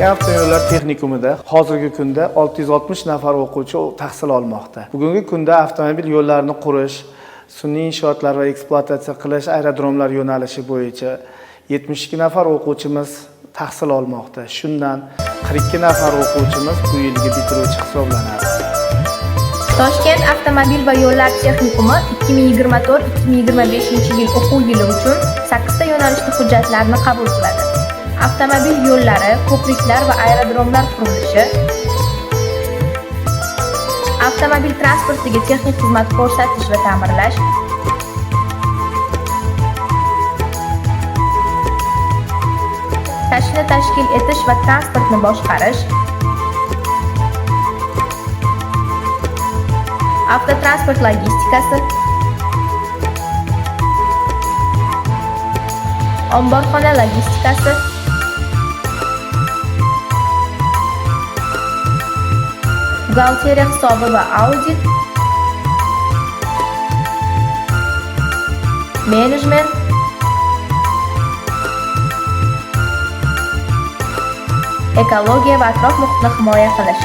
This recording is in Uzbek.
Avtoyo'llar texnikumida hozirgi kunda 660 nafar o'quvchi tahsil olmoqda. Bugungi kunda avtomobil yo'llarini qurish, sun'iy inshootlar va ekspluatatsiya qilish aerodromlar yo'nalishi bo'yicha 72 nafar o'quvchimiz tahsil olmoqda. Shundan 42 nafar o'quvchimiz bu yilgi bitiruvchi hisoblanadi. Toshkent avtomobil va yo'llar texnikumi 2024-2025 yil o'quv yili uchun 8 ta yo'nalishli hujjatlarni qabul qiladi. Avtomobil yo'llari, ko'priklar va aerodromlar qurilishi, avtomobil transportiga texnik xizmat ko'rsatish va ta'mirlash, tashishni tashkil etish va transportni boshqarish, avtotransport logistikasi, omborxona logistikasi, buxgalteriya hisobi va audit, menejment, ekologiya va atrof muhitni himoya qilish.